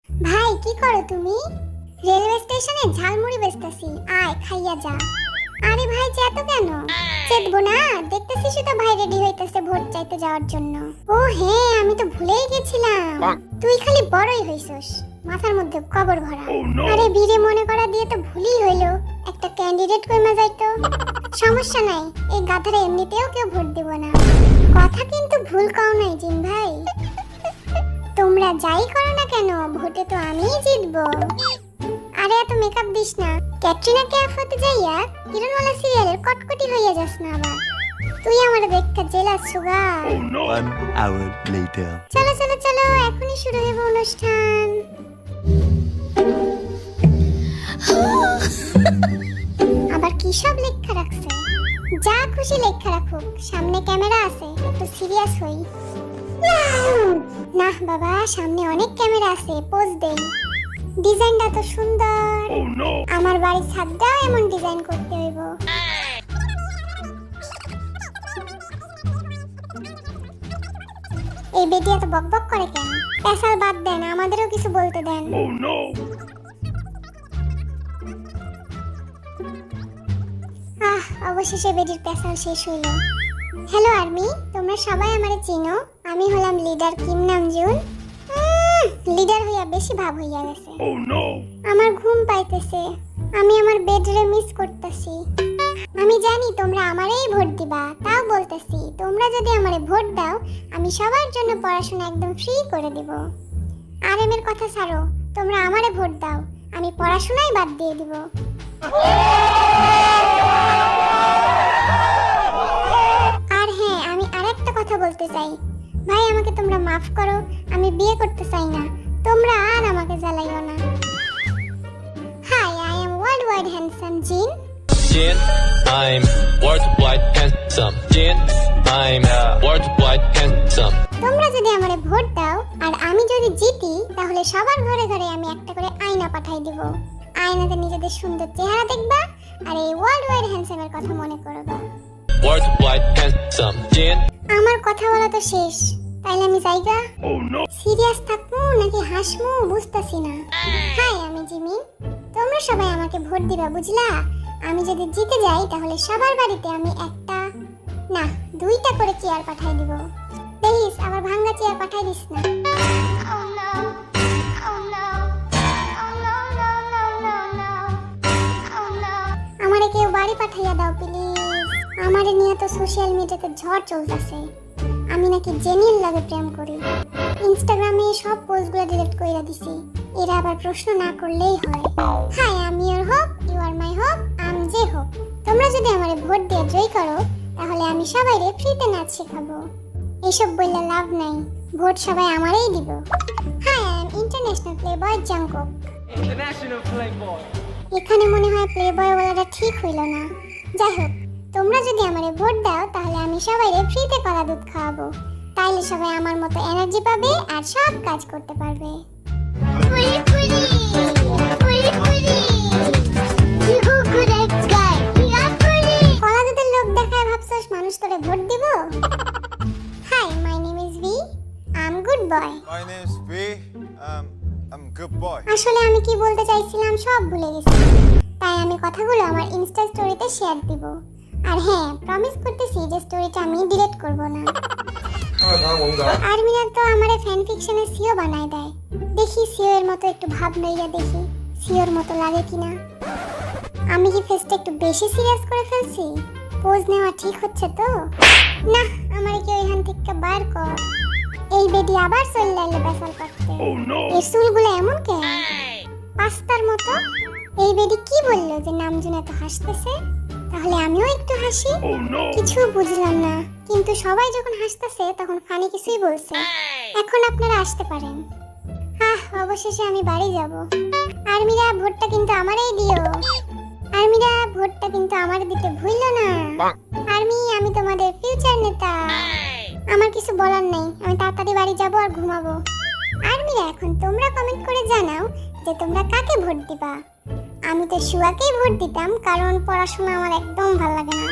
ভাই কি করো তুমি? রেলওয়ে স্টেশনে ঝালমুড়ি বেচতেছি, আয় খাইয়া যা। আরে ভাই চেতো কেন? চেতবো না, দেখতেছি শুধু ভাই রেডি হইতেছে ভোট চাইতে যাওয়ার জন্য। ও হ্যাঁ, আমি তো ভুলেই গেছিলাম। তুই খালি বড়ই হইছস, মাথার মধ্যে কবর ভরা। আরে বীরে মনে করা দিয়ে তো ভুলই হইলো, একটা ক্যান্ডিডেট কইমা যাইতো। সমস্যা নাই, এই গাধারে এমনিতেও কেউ ভোট দিব না। কথা কিন্তু ভুল কও নাই জিন ভাই। তোমরা যাই করো না কেন, ভোটে তো আমিই জিতবো। আরে এত মেকআপ দিস না, ক্যাটরিনা কাইফ হতে যাইয়া কিরণওয়ালা সিরিয়ালের কটকটি হইয়া যাস না আবার। তুই আমার দেখা জেলাস সুগা। 1 hour later. চলো চলো চলো, এখনই শুরু হবে অনুষ্ঠান। আবার কি সব লেখা রাখছে? যা খুশি লেখা রাখুক, সামনে ক্যামেরা আছে, একটু সিরিয়াস হই। না বাবা, সামনে অনেক ক্যামেরা আছে, পোজ দেই। ডিজাইনটা তো সুন্দর। আমার বাড়ির ছাদটাও এমন ডিজাইন করতে হইব। এই বেটি এত বকবক করে কেন? পেশাল বাদ দেন, আমাদেরও কিছু বলতে দেন। অবশেষে বেটির পেশাল শেষ হইল। হ্যালো আর্মি, তোমরা সবাই আমারে চিনো। আমি হলাম লিডার কিম নামজুন। লিডার হইয়া বেশি ভাব হইয়া গেছে। আমার ঘুম পাইতেছে, আমি আমার বেডরে মিস করতেছি। আমি জানি তোমরা আমারেই ভোট দিবা, তাও বলতেছি তোমরা যদি আমারে ভোট দাও, আমি সবার জন্য পড়াশোনা একদম ফ্রি করে দিব। আরএমের কথা ছাড়ো, তোমরা আমারে ভোট দাও, আমি পড়াশোনাই বাদ দিয়ে দিব। আর হ্যাঁ, আমি আরেকটা কথা বলতে চাই। ভাই আমাকে তোমরা মাফ করো, আমি বিয়ে করতে চাই না, তোমরা আর আমাকে জ্বালাইও না। Hi, I am world wide handsome Jin. Jin, I'm worldwide handsome. Jin, I'm worldwide handsome. তোমরা যদি আমারে ভোট দাও আর আমি যদি জিতি, তাহলে সবার ঘরে ঘরে আমি একটা করে আয়না পাঠাই দিব। আয়নাতে নিজেদের সুন্দর চেহারা দেখবা আর এই ওয়ার্ল্ড ওয়াইড হ্যান্ডসামের কথা মনে করবা। Worldwide handsome. Jin. আমার কথা বলা তো শেষ, তাইলে আমি যাইগা। সিরিয়াস থাকবো নাকি হাসবো বুঝতাছি না। হাই, আমি জিমিন। তোমরা সবাই আমাকে ভোট দিবা, বুঝলা? আমি যদি জিতে যাই তাহলে সবার বাড়িতে আমি একটা না 2টা করে চেয়ার পাঠাই দিব। দেখিস আবার ভাঙা চেয়ার পাঠাই দিস না। আমারে কেউ বাড়ি পাঠাইয়া দাও প্লিজ। আমারে নিয়ে তো সোশ্যাল মিডিয়াতে ঝড় চলতেছে, আমি নাকি জেনির লাগে প্রেম করি। ইনস্টাগ্রামে সব পোস্টগুলো ডিলিট কইরা দিছি, এরা আবার প্রশ্ন না করলেই হয়। হাই, আমি your hope, you are my hope, am the hope. তোমরা যদি আমারে ভোট দিয়ে জয় করো, তাহলে আমি সবাইরে ফ্রিতে নাচ শেখাবো। এসব বললে লাভ নাই, ভোট সবাই আমারই দিব। Hi, I am international playboy Jungkook. International Playboy. এখানে মনে হয় প্লেবয় বলাটা ঠিক হইল না। যাই হোক, তোমরা যদি আমারে ভোট দাও, তাহলে আমি সবাইরে ফ্রিতে কলা দুধ খাওয়াবো। তাইলে সবাই আমার মতো এনার্জি পাবে আর সব কাজ করতে পারবে। কলা দুধের লোক দেখায় ভাবছস মানুষ তোরে ভোট দিব? Hi, my name is V, I am good boy. My name's V. I'm good boy. আসলে আমি কি বলতে চাইছিলাম সব ভুলে গেছি, তাই আমি কথাগুলো আমার ইনস্টা স্টোরিতে শেয়ার দিব। আর হ্যাঁ, প্রমিস করতেছি যে স্টোরিটা আমি ডিলিট করব না। আর্মিরা তো আমারে ফ্যান ফিকশনের সিও বানায় দেয়। দেখি সিও এর মতো একটু ভাব লইয়া দেখি সিওর মতো লাগে কিনা। আমি কি ফেসটা একটু বেশি সিরিয়াস করে ফেলছি? পোজ নেওয়া ঠিক হচ্ছে তো? না, আমারে কি ওইখান থেকে বার কর। এই বেডি আবার চলে লাইলে বেসাল করতে। এই চুলগুলো এমন কেন পাস্তার মতো? এই বেডি কি বললো যে নামজুন এত হাসতেছে? তাহলে আমিও একটু হাসি। কিছু বুঝলাম না, কিন্তু সবাই যখন হাসতেছে তখন ফানি কিছুই বলছে। এখন আপনারা আসতে পারেন। অবশেষে আমি বাড়ি যাব। আর্মিরা ভোটটা কিন্তু আমারই দিও। আর্মিরা ভোটটা কিন্তু আমার দিতে ভুললো না। আর্মি, আমি তোমাদের ফিউচার নেতা। আমার কিছু বলার নেই, আমি তাড়াতাড়ি বাড়ি যাব আর ঘুমাবো। আর্মিরা, এখন তোমরা কমেন্ট করে জানাও যে তোমরা কাকে ভোট দিবা। আমি তো শুয়াকেই ভোট দিতাম, কারণ পড়াশোনা আমার একদম ভালো লাগে না।